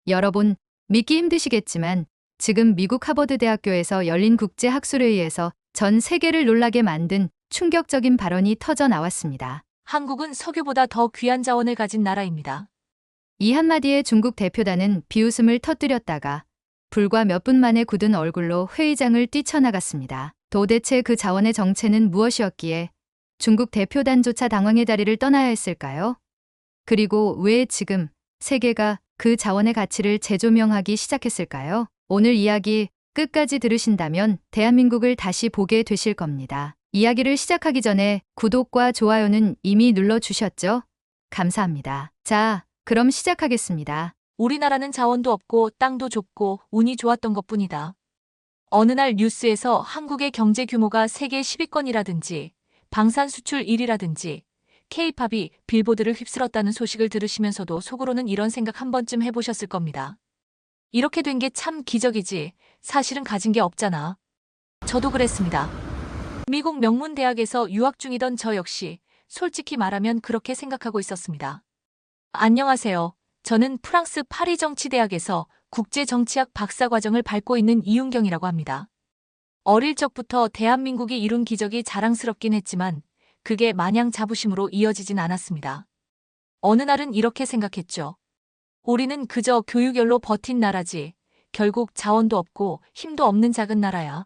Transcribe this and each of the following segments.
여러분, 믿기 힘드시겠지만 지금 미국 하버드 대학교에서 열린 국제학술회의에서 전 세계를 놀라게 만든 충격적인 발언이 터져 나왔습니다. 한국은 석유보다 더 귀한 자원을 가진 나라입니다. 이 한마디에 중국 대표단은 비웃음을 터뜨렸다가 불과 몇 분 만에 굳은 얼굴로 회의장을 뛰쳐나갔습니다. 도대체 그 자원의 정체는 무엇이었기에 중국 대표단조차 당황의 다리를 떠나야 했을까요? 그리고 왜 지금 세계가 그 자원의 가치를 재조명하기 시작했을까요? 오늘 이야기 끝까지 들으신다면 대한민국을 다시 보게 되실 겁니다. 이야기를 시작하기 전에 구독과 좋아요는 이미 눌러주셨죠? 감사합니다. 자, 그럼 시작하겠습니다. 우리나라는 자원도 없고 땅도 좁고 운이 좋았던 것뿐이다. 어느 날 뉴스에서 한국의 경제 규모가 세계 10위권이라든지 방산 수출 1위라든지 K-팝이 빌보드를 휩쓸었다는 소식을 들으시면서도 속으로는 이런 생각 한 번쯤 해보셨을 겁니다. 이렇게 된 게 참 기적이지 사실은 가진 게 없잖아. 저도 그랬습니다. 미국 명문대학에서 유학 중이던 저 역시 솔직히 말하면 그렇게 생각하고 있었습니다. 안녕하세요. 저는 프랑스 파리 정치대학에서 국제정치학 박사과정을 밟고 있는 이윤경이라고 합니다. 어릴 적부터 대한민국이 이룬 기적이 자랑스럽긴 했지만 그게 마냥 자부심으로 이어지진 않았습니다. 어느 날은 이렇게 생각했죠. 우리는 그저 교육열로 버틴 나라지 결국 자원도 없고 힘도 없는 작은 나라야.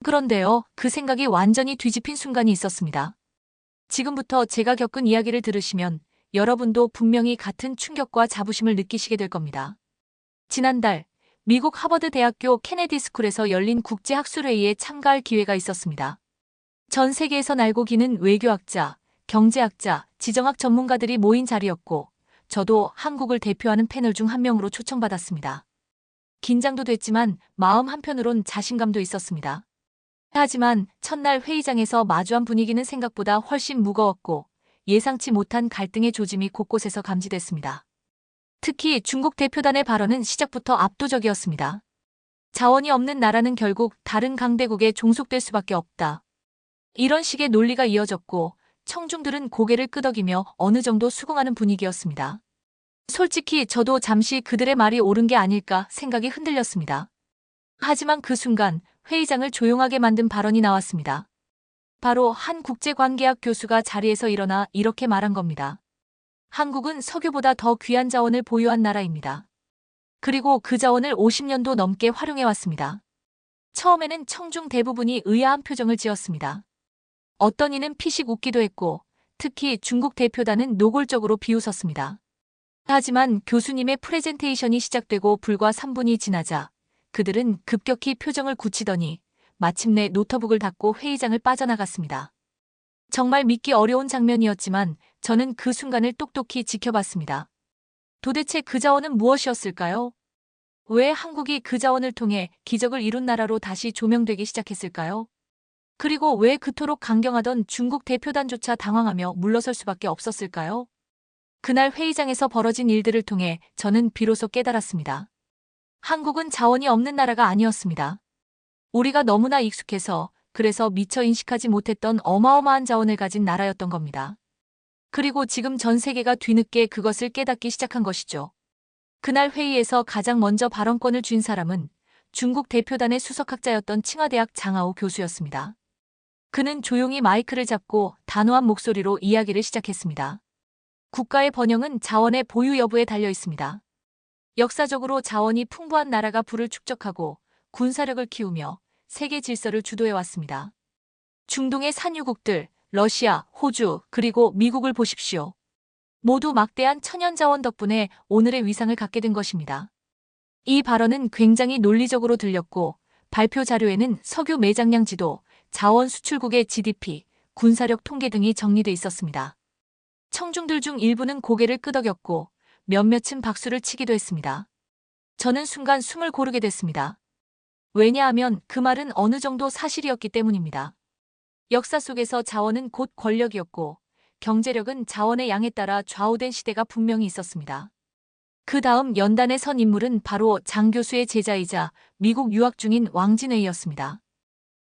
그런데요, 그 생각이 완전히 뒤집힌 순간이 있었습니다. 지금부터 제가 겪은 이야기를 들으시면 여러분도 분명히 같은 충격과 자부심을 느끼시게 될 겁니다. 지난달 미국 하버드 대학교 케네디 스쿨에서 열린 국제학술회의에 참가할 기회가 있었습니다. 전 세계에서 날고 기는 외교학자, 경제학자, 지정학 전문가들이 모인 자리였고 저도 한국을 대표하는 패널 중 한 명으로 초청받았습니다. 긴장도 됐지만 마음 한편으론 자신감도 있었습니다. 하지만 첫날 회의장에서 마주한 분위기는 생각보다 훨씬 무거웠고 예상치 못한 갈등의 조짐이 곳곳에서 감지됐습니다. 특히 중국 대표단의 발언은 시작부터 압도적이었습니다. 자원이 없는 나라는 결국 다른 강대국에 종속될 수밖에 없다. 이런 식의 논리가 이어졌고 청중들은 고개를 끄덕이며 어느 정도 수긍하는 분위기였습니다. 솔직히 저도 잠시 그들의 말이 옳은 게 아닐까 생각이 흔들렸습니다. 하지만 그 순간 회의장을 조용하게 만든 발언이 나왔습니다. 바로 한 국제관계학 교수가 자리에서 일어나 이렇게 말한 겁니다. 한국은 석유보다 더 귀한 자원을 보유한 나라입니다. 그리고 그 자원을 50년도 넘게 활용해왔습니다. 처음에는 청중 대부분이 의아한 표정을 지었습니다. 어떤 이는 피식 웃기도 했고 특히 중국 대표단은 노골적으로 비웃었습니다. 하지만 교수님의 프레젠테이션이 시작되고 불과 3분이 지나자 그들은 급격히 표정을 굳히더니 마침내 노트북을 닫고 회의장을 빠져나갔습니다. 정말 믿기 어려운 장면이었지만 저는 그 순간을 똑똑히 지켜봤습니다. 도대체 그 자원은 무엇이었을까요? 왜 한국이 그 자원을 통해 기적을 이룬 나라로 다시 조명되기 시작했을까요? 그리고 왜 그토록 강경하던 중국 대표단조차 당황하며 물러설 수밖에 없었을까요? 그날 회의장에서 벌어진 일들을 통해 저는 비로소 깨달았습니다. 한국은 자원이 없는 나라가 아니었습니다. 우리가 너무나 익숙해서 그래서 미처 인식하지 못했던 어마어마한 자원을 가진 나라였던 겁니다. 그리고 지금 전 세계가 뒤늦게 그것을 깨닫기 시작한 것이죠. 그날 회의에서 가장 먼저 발언권을 쥔 사람은 중국 대표단의 수석학자였던 칭화대학 장하오 교수였습니다. 그는 조용히 마이크를 잡고 단호한 목소리로 이야기를 시작했습니다. 국가의 번영은 자원의 보유 여부에 달려 있습니다. 역사적으로 자원이 풍부한 나라가 부를 축적하고 군사력을 키우며 세계 질서를 주도해왔습니다. 중동의 산유국들, 러시아, 호주, 그리고 미국을 보십시오. 모두 막대한 천연자원 덕분에 오늘의 위상을 갖게 된 것입니다. 이 발언은 굉장히 논리적으로 들렸고 발표 자료에는 석유 매장량 지도, 자원 수출국의 GDP, 군사력 통계 등이 정리돼 있었습니다. 청중들 중 일부는 고개를 끄덕였고 몇몇은 박수를 치기도 했습니다. 저는 순간 숨을 고르게 됐습니다. 왜냐하면 그 말은 어느 정도 사실이었기 때문입니다. 역사 속에서 자원은 곧 권력이었고 경제력은 자원의 양에 따라 좌우된 시대가 분명히 있었습니다. 그 다음 연단에 선 인물은 바로 장 교수의 제자이자 미국 유학 중인 왕진웨이였습니다.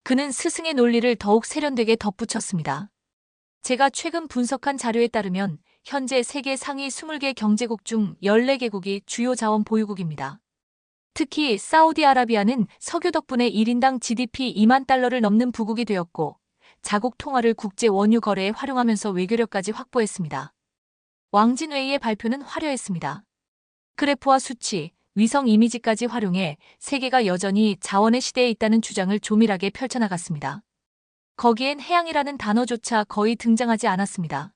그는 스승의 논리를 더욱 세련되게 덧붙였습니다. 제가 최근 분석한 자료에 따르면 현재 세계 상위 20개 경제국 중 14개국이 주요 자원 보유국입니다. 특히 사우디아라비아는 석유 덕분에 1인당 GDP 2만 달러를 넘는 부국이 되었고 자국 통화를 국제 원유 거래에 활용하면서 외교력까지 확보했습니다. 왕진웨이의 발표는 화려했습니다. 그래프와 수치, 위성 이미지까지 활용해 세계가 여전히 자원의 시대에 있다는 주장을 조밀하게 펼쳐나갔습니다. 거기엔 해양이라는 단어조차 거의 등장하지 않았습니다.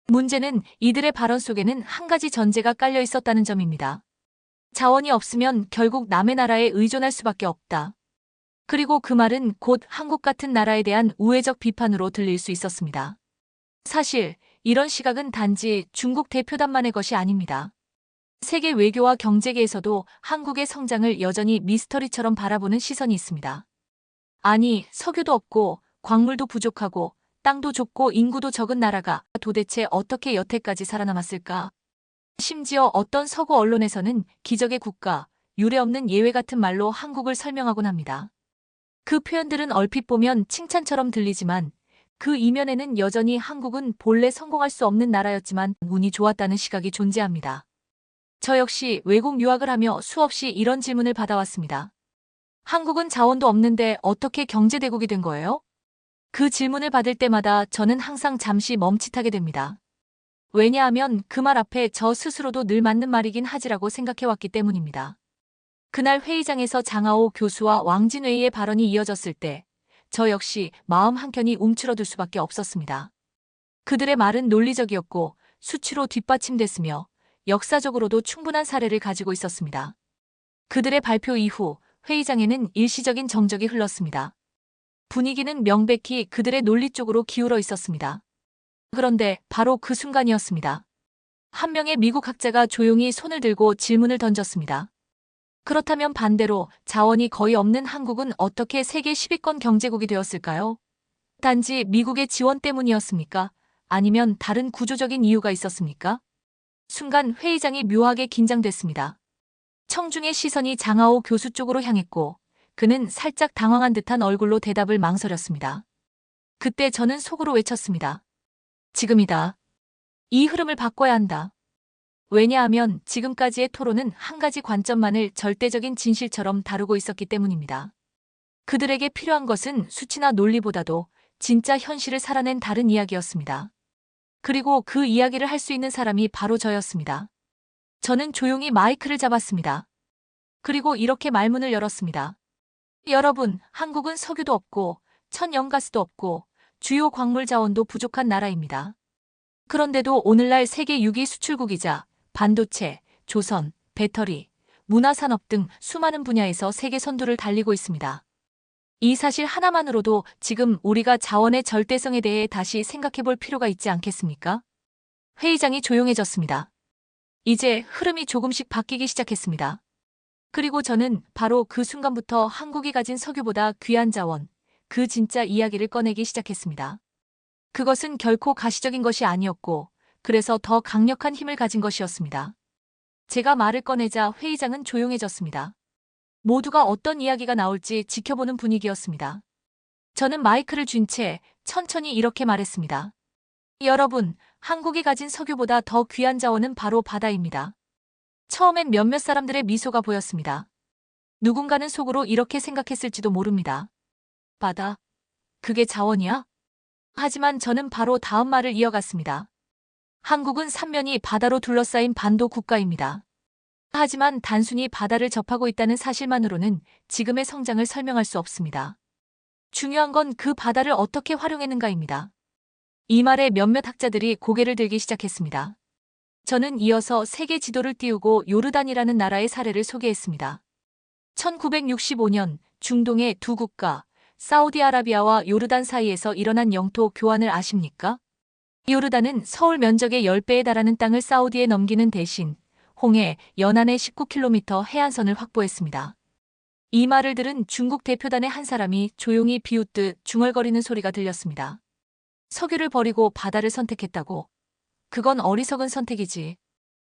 문제는 이들의 발언 속에는 한 가지 전제가 깔려 있었다는 점입니다. 자원이 없으면 결국 남의 나라에 의존할 수밖에 없다. 그리고 그 말은 곧 한국 같은 나라에 대한 우회적 비판으로 들릴 수 있었습니다. 사실 이런 시각은 단지 중국 대표단만의 것이 아닙니다. 세계 외교와 경제계에서도 한국의 성장을 여전히 미스터리처럼 바라보는 시선이 있습니다. 아니, 석유도 없고 광물도 부족하고 땅도 좁고 인구도 적은 나라가 도대체 어떻게 여태까지 살아남았을까? 심지어 어떤 서구 언론에서는 기적의 국가, 유례없는 예외 같은 말로 한국을 설명하곤 합니다. 그 표현들은 얼핏 보면 칭찬처럼 들리지만 그 이면에는 여전히 한국은 본래 성공할 수 없는 나라였지만 운이 좋았다는 시각이 존재합니다. 저 역시 외국 유학을 하며 수없이 이런 질문을 받아왔습니다. 한국은 자원도 없는데 어떻게 경제대국이 된 거예요? 그 질문을 받을 때마다 저는 항상 잠시 멈칫하게 됩니다. 왜냐하면 그 말 앞에 저 스스로도 늘 맞는 말이긴 하지라고 생각해왔기 때문입니다. 그날 회의장에서 장하오 교수와 왕진웨이의 발언이 이어졌을 때 저 역시 마음 한켠이 움츠러들 수밖에 없었습니다. 그들의 말은 논리적이었고 수치로 뒷받침됐으며 역사적으로도 충분한 사례를 가지고 있었습니다. 그들의 발표 이후 회의장에는 일시적인 정적이 흘렀습니다. 분위기는 명백히 그들의 논리 쪽으로 기울어 있었습니다. 그런데 바로 그 순간이었습니다. 한 명의 미국 학자가 조용히 손을 들고 질문을 던졌습니다. 그렇다면 반대로 자원이 거의 없는 한국은 어떻게 세계 10위권 경제국이 되었을까요? 단지 미국의 지원 때문이었습니까? 아니면 다른 구조적인 이유가 있었습니까? 순간 회의장이 묘하게 긴장됐습니다. 청중의 시선이 장하오 교수 쪽으로 향했고 그는 살짝 당황한 듯한 얼굴로 대답을 망설였습니다. 그때 저는 속으로 외쳤습니다. 지금이다. 이 흐름을 바꿔야 한다. 왜냐하면 지금까지의 토론은 한 가지 관점만을 절대적인 진실처럼 다루고 있었기 때문입니다. 그들에게 필요한 것은 수치나 논리보다도 진짜 현실을 살아낸 다른 이야기였습니다. 그리고 그 이야기를 할 수 있는 사람이 바로 저였습니다. 저는 조용히 마이크를 잡았습니다. 그리고 이렇게 말문을 열었습니다. 여러분, 한국은 석유도 없고 천연가스도 없고 주요 광물 자원도 부족한 나라입니다. 그런데도 오늘날 세계 6위 수출국이자 반도체, 조선, 배터리, 문화산업 등 수많은 분야에서 세계 선두를 달리고 있습니다. 이 사실 하나만으로도 지금 우리가 자원의 절대성에 대해 다시 생각해 볼 필요가 있지 않겠습니까? 회의장이 조용해졌습니다. 이제 흐름이 조금씩 바뀌기 시작했습니다. 그리고 저는 바로 그 순간부터 한국이 가진 석유보다 귀한 자원, 그 진짜 이야기를 꺼내기 시작했습니다. 그것은 결코 가시적인 것이 아니었고, 그래서 더 강력한 힘을 가진 것이었습니다. 제가 말을 꺼내자 회의장은 조용해졌습니다. 모두가 어떤 이야기가 나올지 지켜보는 분위기였습니다. 저는 마이크를 쥔 채 천천히 이렇게 말했습니다. 여러분, 한국이 가진 석유보다 더 귀한 자원은 바로 바다입니다. 처음엔 몇몇 사람들의 미소가 보였습니다. 누군가는 속으로 이렇게 생각했을지도 모릅니다. 바다? 그게 자원이야? 하지만 저는 바로 다음 말을 이어갔습니다. 한국은 삼면이 바다로 둘러싸인 반도 국가입니다. 하지만 단순히 바다를 접하고 있다는 사실만으로는 지금의 성장을 설명할 수 없습니다. 중요한 건 그 바다를 어떻게 활용했는가입니다. 이 말에 몇몇 학자들이 고개를 들기 시작했습니다. 저는 이어서 세계 지도를 띄우고 요르단이라는 나라의 사례를 소개했습니다. 1965년 중동의 두 국가, 사우디아라비아와 요르단 사이에서 일어난 영토 교환을 아십니까? 요르단은 서울 면적의 10배에 달하는 땅을 사우디에 넘기는 대신 홍해 연안의 19km 해안선을 확보했습니다. 이 말을 들은 중국 대표단의 한 사람이 조용히 비웃듯 중얼거리는 소리가 들렸습니다. 석유를 버리고 바다를 선택했다고? 그건 어리석은 선택이지.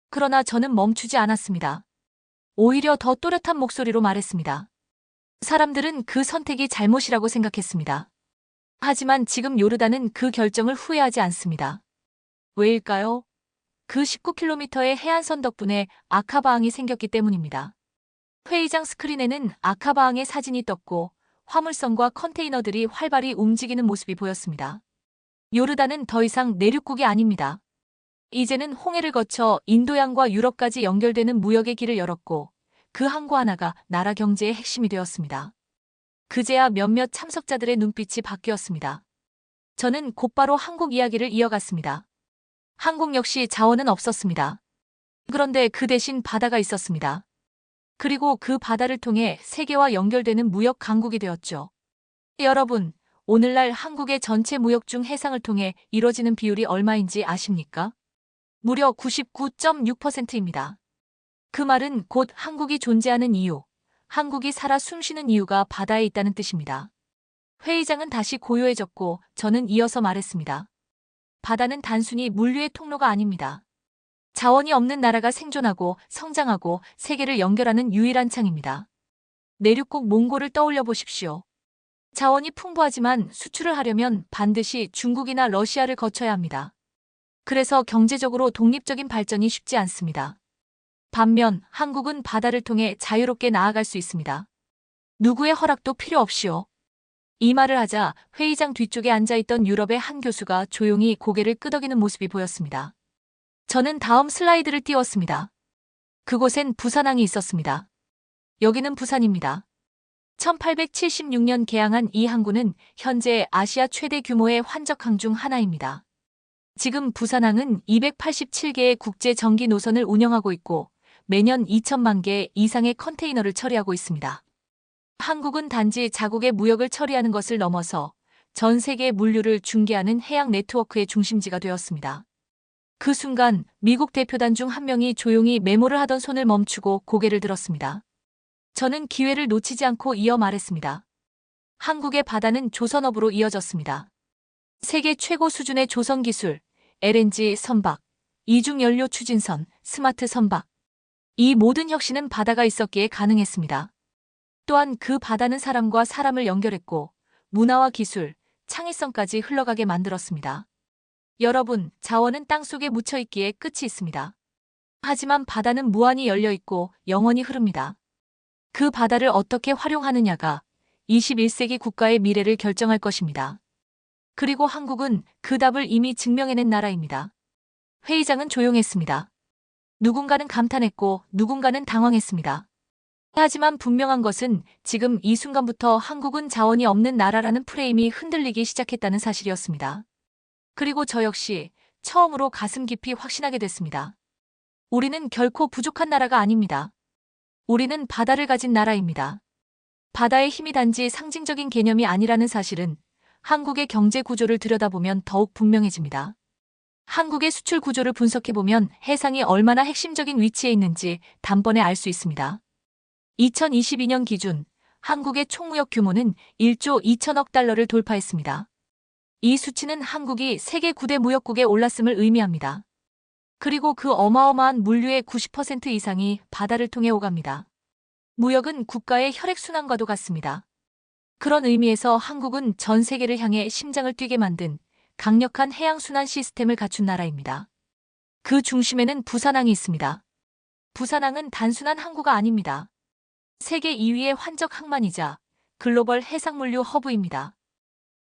그러나 저는 멈추지 않았습니다. 오히려 더 또렷한 목소리로 말했습니다. 사람들은 그 선택이 잘못이라고 생각했습니다. 하지만 지금 요르단은 그 결정을 후회하지 않습니다. 왜일까요? 그 19km의 해안선 덕분에 아카바항이 생겼기 때문입니다. 회의장 스크린에는 아카바항의 사진이 떴고 화물선과 컨테이너들이 활발히 움직이는 모습이 보였습니다. 요르단은 더 이상 내륙국이 아닙니다. 이제는 홍해를 거쳐 인도양과 유럽까지 연결되는 무역의 길을 열었고 그 항구 하나가 나라 경제의 핵심이 되었습니다. 그제야 몇몇 참석자들의 눈빛이 바뀌었습니다. 저는 곧바로 한국 이야기를 이어갔습니다. 한국 역시 자원은 없었습니다. 그런데 그 대신 바다가 있었습니다. 그리고 그 바다를 통해 세계와 연결되는 무역 강국이 되었죠. 여러분, 오늘날 한국의 전체 무역 중 해상을 통해 이뤄지는 비율이 얼마인지 아십니까? 무려 99.6%입니다. 그 말은 곧 한국이 존재하는 이유, 한국이 살아 숨쉬는 이유가 바다에 있다는 뜻입니다. 회의장은 다시 고요해졌고 저는 이어서 말했습니다. 바다는 단순히 물류의 통로가 아닙니다. 자원이 없는 나라가 생존하고 성장하고 세계를 연결하는 유일한 창입니다. 내륙국 몽골을 떠올려 보십시오. 자원이 풍부하지만 수출을 하려면 반드시 중국이나 러시아를 거쳐야 합니다. 그래서 경제적으로 독립적인 발전이 쉽지 않습니다. 반면 한국은 바다를 통해 자유롭게 나아갈 수 있습니다. 누구의 허락도 필요 없이요. 이 말을 하자 회의장 뒤쪽에 앉아있던 유럽의 한 교수가 조용히 고개를 끄덕이는 모습이 보였습니다. 저는 다음 슬라이드를 띄웠습니다. 그곳엔 부산항이 있었습니다. 여기는 부산입니다. 1876년 개항한 이 항구는 현재 아시아 최대 규모의 환적항 중 하나입니다. 지금 부산항은 287개의 국제 전기 노선을 운영하고 있고 매년 2천만 개 이상의 컨테이너를 처리하고 있습니다. 한국은 단지 자국의 무역을 처리하는 것을 넘어서 전 세계 물류를 중개하는 해양 네트워크의 중심지가 되었습니다. 그 순간 미국 대표단 중 한 명이 조용히 메모를 하던 손을 멈추고 고개를 들었습니다. 저는 기회를 놓치지 않고 이어 말했습니다. 한국의 바다는 조선업으로 이어졌습니다. 세계 최고 수준의 조선 기술, LNG 선박, 이중 연료 추진선, 스마트 선박. 이 모든 혁신은 바다가 있었기에 가능했습니다. 또한 그 바다는 사람과 사람을 연결했고 문화와 기술, 창의성까지 흘러가게 만들었습니다. 여러분, 자원은 땅속에 묻혀 있기에 끝이 있습니다. 하지만 바다는 무한히 열려 있고 영원히 흐릅니다. 그 바다를 어떻게 활용하느냐가 21세기 국가의 미래를 결정할 것입니다. 그리고 한국은 그 답을 이미 증명해낸 나라입니다. 회의장은 조용했습니다. 누군가는 감탄했고 누군가는 당황했습니다. 하지만 분명한 것은 지금 이 순간부터 한국은 자원이 없는 나라라는 프레임이 흔들리기 시작했다는 사실이었습니다. 그리고 저 역시 처음으로 가슴 깊이 확신하게 됐습니다. 우리는 결코 부족한 나라가 아닙니다. 우리는 바다를 가진 나라입니다. 바다의 힘이 단지 상징적인 개념이 아니라는 사실은 한국의 경제 구조를 들여다보면 더욱 분명해집니다. 한국의 수출 구조를 분석해보면 해상이 얼마나 핵심적인 위치에 있는지 단번에 알 수 있습니다. 2022년 기준 한국의 총무역 규모는 1조 2천억 달러를 돌파했습니다. 이 수치는 한국이 세계 9대 무역국에 올랐음을 의미합니다. 그리고 그 어마어마한 물류의 90% 이상이 바다를 통해 오갑니다. 무역은 국가의 혈액순환과도 같습니다. 그런 의미에서 한국은 전 세계를 향해 심장을 뛰게 만든 강력한 해양순환 시스템을 갖춘 나라입니다. 그 중심에는 부산항이 있습니다. 부산항은 단순한 항구가 아닙니다. 세계 2위의 환적 항만이자 글로벌 해상물류 허브입니다.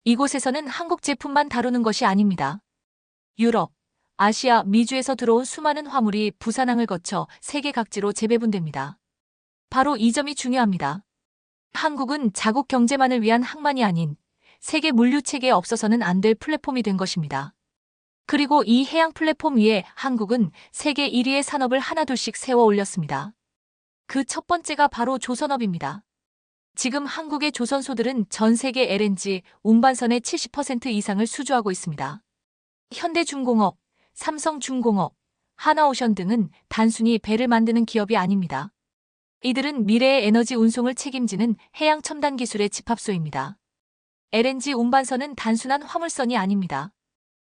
이곳에서는 한국 제품만 다루는 것이 아닙니다. 유럽, 아시아, 미주에서 들어온 수많은 화물이 부산항을 거쳐 세계 각지로 재배분됩니다. 바로 이 점이 중요합니다. 한국은 자국 경제만을 위한 항만이 아닌 세계 물류 체계에 없어서는 안 될 플랫폼이 된 것입니다. 그리고 이 해양 플랫폼 위에 한국은 세계 1위의 산업을 하나둘씩 세워 올렸습니다. 그 첫 번째가 바로 조선업입니다. 지금 한국의 조선소들은 전 세계 LNG 운반선의 70% 이상을 수주하고 있습니다. 현대중공업, 삼성중공업, 하나오션 등은 단순히 배를 만드는 기업이 아닙니다. 이들은 미래의 에너지 운송을 책임지는 해양 첨단 기술의 집합소입니다. LNG 운반선은 단순한 화물선이 아닙니다.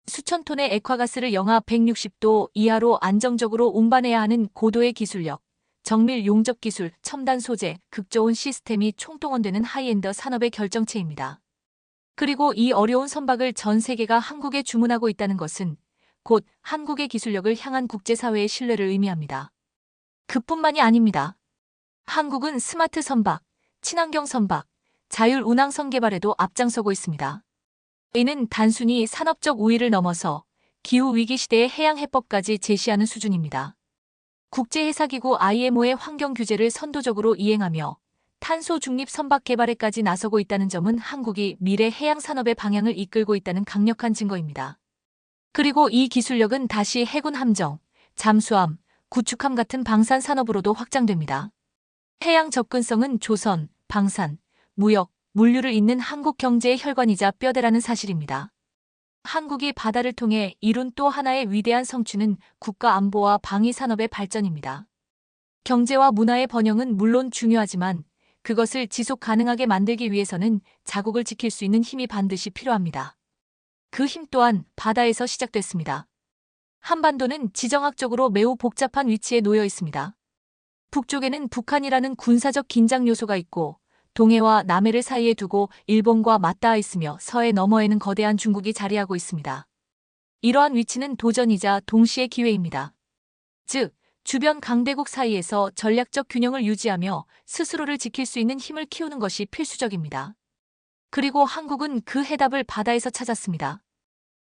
수천 톤의 액화가스를 영하 160도 이하로 안정적으로 운반해야 하는 고도의 기술력, 정밀 용접 기술, 첨단 소재, 극저온 시스템이 총동원되는 하이엔드 산업의 결정체입니다. 그리고 이 어려운 선박을 전 세계가 한국에 주문하고 있다는 것은 곧 한국의 기술력을 향한 국제사회의 신뢰를 의미합니다. 그뿐만이 아닙니다. 한국은 스마트 선박, 친환경 선박, 자율 운항선 개발에도 앞장서고 있습니다. 이는 단순히 산업적 우위를 넘어서 기후위기 시대의 해양 해법까지 제시하는 수준입니다. 국제해사기구 IMO의 환경 규제를 선도적으로 이행하며 탄소 중립 선박 개발에까지 나서고 있다는 점은 한국이 미래 해양 산업의 방향을 이끌고 있다는 강력한 증거입니다. 그리고 이 기술력은 다시 해군 함정, 잠수함, 구축함 같은 방산 산업으로도 확장됩니다. 해양 접근성은 조선, 방산, 무역, 물류를 잇는 한국 경제의 혈관이자 뼈대라는 사실입니다. 한국이 바다를 통해 이룬 또 하나의 위대한 성취는 국가 안보와 방위 산업의 발전입니다. 경제와 문화의 번영은 물론 중요하지만 그것을 지속 가능하게 만들기 위해서는 자국을 지킬 수 있는 힘이 반드시 필요합니다. 그 힘 또한 바다에서 시작됐습니다. 한반도는 지정학적으로 매우 복잡한 위치에 놓여 있습니다. 북쪽에는 북한이라는 군사적 긴장 요소가 있고 동해와 남해를 사이에 두고 일본과 맞닿아 있으며 서해 너머에는 거대한 중국이 자리하고 있습니다. 이러한 위치는 도전이자 동시에 기회입니다. 즉, 주변 강대국 사이에서 전략적 균형을 유지하며 스스로를 지킬 수 있는 힘을 키우는 것이 필수적입니다. 그리고 한국은 그 해답을 바다에서 찾았습니다.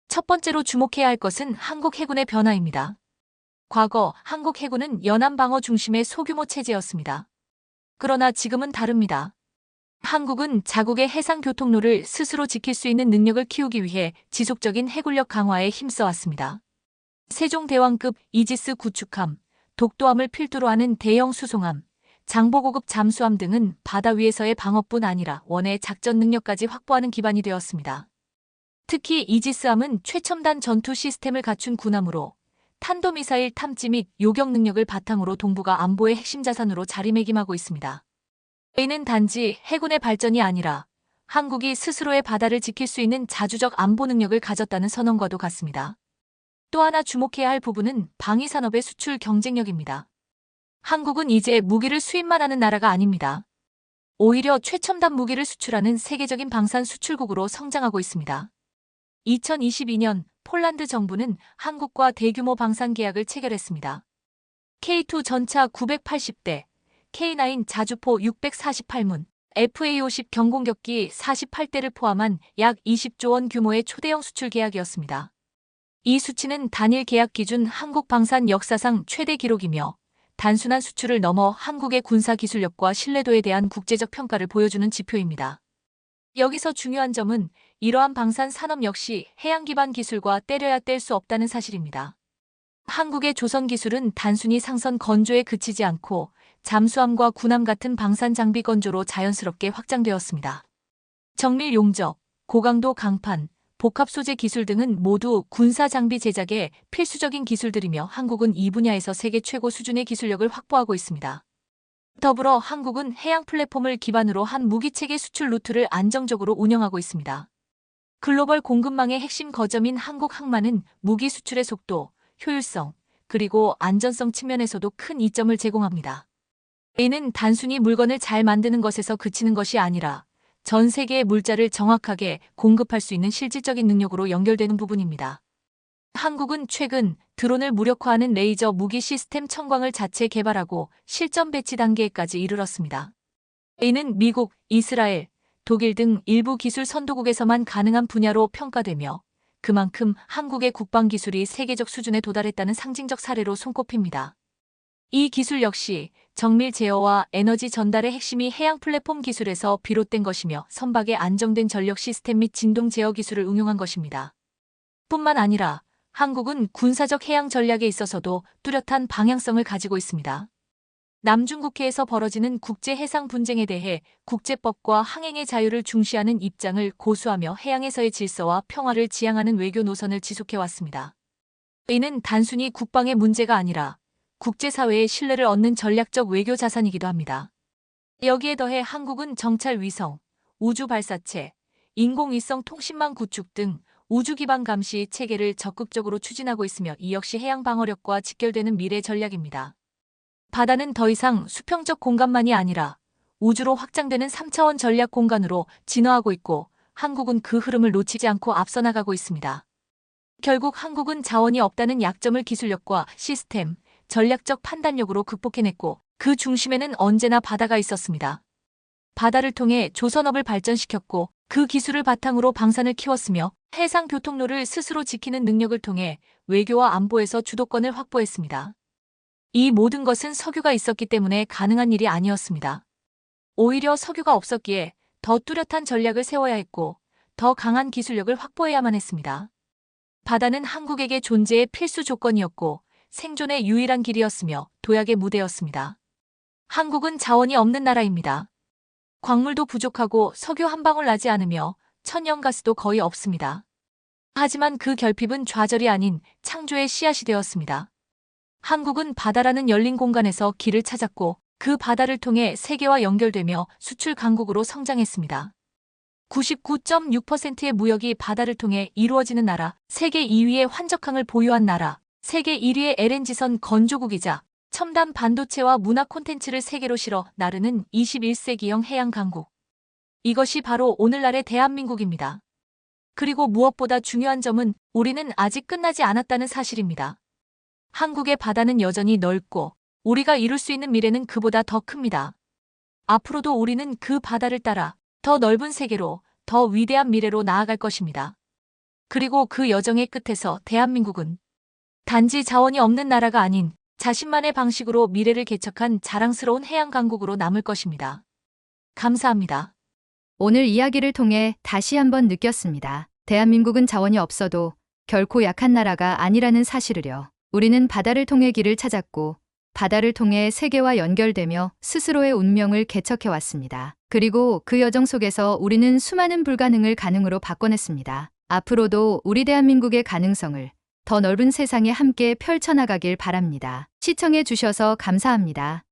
첫 번째로 주목해야 할 것은 한국 해군의 변화입니다. 과거 한국 해군은 연안 방어 중심의 소규모 체제였습니다. 그러나 지금은 다릅니다. 한국은 자국의 해상 교통로를 스스로 지킬 수 있는 능력을 키우기 위해 지속적인 해군력 강화에 힘써왔습니다. 세종대왕급 이지스 구축함, 독도함을 필두로 하는 대형 수송함, 장보고급 잠수함 등은 바다 위에서의 방어뿐 아니라 원의 작전 능력까지 확보하는 기반이 되었습니다. 특히 이지스함은 최첨단 전투 시스템을 갖춘 군함으로 탄도미사일 탐지 및 요격 능력을 바탕으로 동북아 안보의 핵심 자산으로 자리매김하고 있습니다. 이는 단지 해군의 발전이 아니라 한국이 스스로의 바다를 지킬 수 있는 자주적 안보 능력을 가졌다는 선언과도 같습니다. 또 하나 주목해야 할 부분은 방위산업의 수출 경쟁력입니다. 한국은 이제 무기를 수입만 하는 나라가 아닙니다. 오히려 최첨단 무기를 수출하는 세계적인 방산 수출국으로 성장하고 있습니다. 2022년 폴란드 정부는 한국과 대규모 방산 계약을 체결했습니다. K2 전차 980대, K9 자주포 648문, FA50 경공격기 48대를 포함한 약 20조 원 규모의 초대형 수출 계약이었습니다. 이 수치는 단일 계약 기준 한국 방산 역사상 최대 기록이며 단순한 수출을 넘어 한국의 군사 기술력과 신뢰도에 대한 국제적 평가를 보여주는 지표입니다. 여기서 중요한 점은 이러한 방산 산업 역시 해양 기반 기술과 떼려야 뗄 수 없다는 사실입니다. 한국의 조선 기술은 단순히 상선 건조에 그치지 않고 잠수함과 군함 같은 방산 장비 건조로 자연스럽게 확장되었습니다. 정밀 용접, 고강도 강판, 복합 소재 기술 등은 모두 군사 장비 제작에 필수적인 기술들이며 한국은 이 분야에서 세계 최고 수준의 기술력을 확보하고 있습니다. 더불어 한국은 해양 플랫폼을 기반으로 한 무기체계 수출 루트를 안정적으로 운영하고 있습니다. 글로벌 공급망의 핵심 거점인 한국 항만은 무기 수출의 속도, 효율성, 그리고 안전성 측면에서도 큰 이점을 제공합니다. 이는 단순히 물건을 잘 만드는 것에서 그치는 것이 아니라 전 세계의 물자를 정확하게 공급할 수 있는 실질적인 능력으로 연결되는 부분입니다. 한국은 최근 드론을 무력화하는 레이저 무기 시스템 청광을 자체 개발하고 실전 배치 단계까지 이르렀습니다. 이는 미국, 이스라엘, 독일 등 일부 기술 선도국에서만 가능한 분야로 평가되며 그만큼 한국의 국방 기술이 세계적 수준에 도달했다는 상징적 사례로 손꼽힙니다. 이 기술 역시 정밀 제어와 에너지 전달의 핵심이 해양 플랫폼 기술에서 비롯된 것이며 선박의 안정된 전력 시스템 및 진동 제어 기술을 응용한 것입니다. 뿐만 아니라 한국은 군사적 해양 전략에 있어서도 뚜렷한 방향성을 가지고 있습니다. 남중국해에서 벌어지는 국제 해상 분쟁에 대해 국제법과 항행의 자유를 중시하는 입장을 고수하며 해양에서의 질서와 평화를 지향하는 외교 노선을 지속해왔습니다. 이는 단순히 국방의 문제가 아니라 국제사회의 신뢰를 얻는 전략적 외교 자산이기도 합니다. 여기에 더해 한국은 정찰 위성, 우주 발사체, 인공위성 통신망 구축 등 우주 기반 감시 체계를 적극적으로 추진하고 있으며 이 역시 해양 방어력과 직결되는 미래 전략입니다. 바다는 더 이상 수평적 공간만이 아니라 우주로 확장되는 3차원 전략 공간으로 진화하고 있고 한국은 그 흐름을 놓치지 않고 앞서 나가고 있습니다. 결국 한국은 자원이 없다는 약점을 기술력과 시스템, 전략적 판단력으로 극복해냈고 그 중심에는 언제나 바다가 있었습니다. 바다를 통해 조선업을 발전시켰고 그 기술을 바탕으로 방산을 키웠으며 해상 교통로를 스스로 지키는 능력을 통해 외교와 안보에서 주도권을 확보했습니다. 이 모든 것은 석유가 있었기 때문에 가능한 일이 아니었습니다. 오히려 석유가 없었기에 더 뚜렷한 전략을 세워야 했고 더 강한 기술력을 확보해야만 했습니다. 바다는 한국에게 존재의 필수 조건이었고 생존의 유일한 길이었으며 도약의 무대였습니다. 한국은 자원이 없는 나라입니다. 광물도 부족하고 석유 한 방울 나지 않으며 천연가스도 거의 없습니다. 하지만 그 결핍은 좌절이 아닌 창조의 씨앗이 되었습니다. 한국은 바다라는 열린 공간에서 길을 찾았고 그 바다를 통해 세계와 연결되며 수출 강국으로 성장했습니다. 99.6%의 무역이 바다를 통해 이루어지는 나라, 세계 2위의 환적항을 보유한 나라, 세계 1위의 LNG선 건조국이자 첨단 반도체와 문화 콘텐츠를 세계로 실어 나르는 21세기형 해양 강국. 이것이 바로 오늘날의 대한민국입니다. 그리고 무엇보다 중요한 점은 우리는 아직 끝나지 않았다는 사실입니다. 한국의 바다는 여전히 넓고 우리가 이룰 수 있는 미래는 그보다 더 큽니다. 앞으로도 우리는 그 바다를 따라 더 넓은 세계로, 더 위대한 미래로 나아갈 것입니다. 그리고 그 여정의 끝에서 대한민국은 단지 자원이 없는 나라가 아닌 자신만의 방식으로 미래를 개척한 자랑스러운 해양 강국으로 남을 것입니다. 감사합니다. 오늘 이야기를 통해 다시 한번 느꼈습니다. 대한민국은 자원이 없어도 결코 약한 나라가 아니라는 사실을요. 우리는 바다를 통해 길을 찾았고 바다를 통해 세계와 연결되며 스스로의 운명을 개척해왔습니다. 그리고 그 여정 속에서 우리는 수많은 불가능을 가능으로 바꿔냈습니다. 앞으로도 우리 대한민국의 가능성을 더 넓은 세상에 함께 펼쳐나가길 바랍니다. 시청해 주셔서 감사합니다.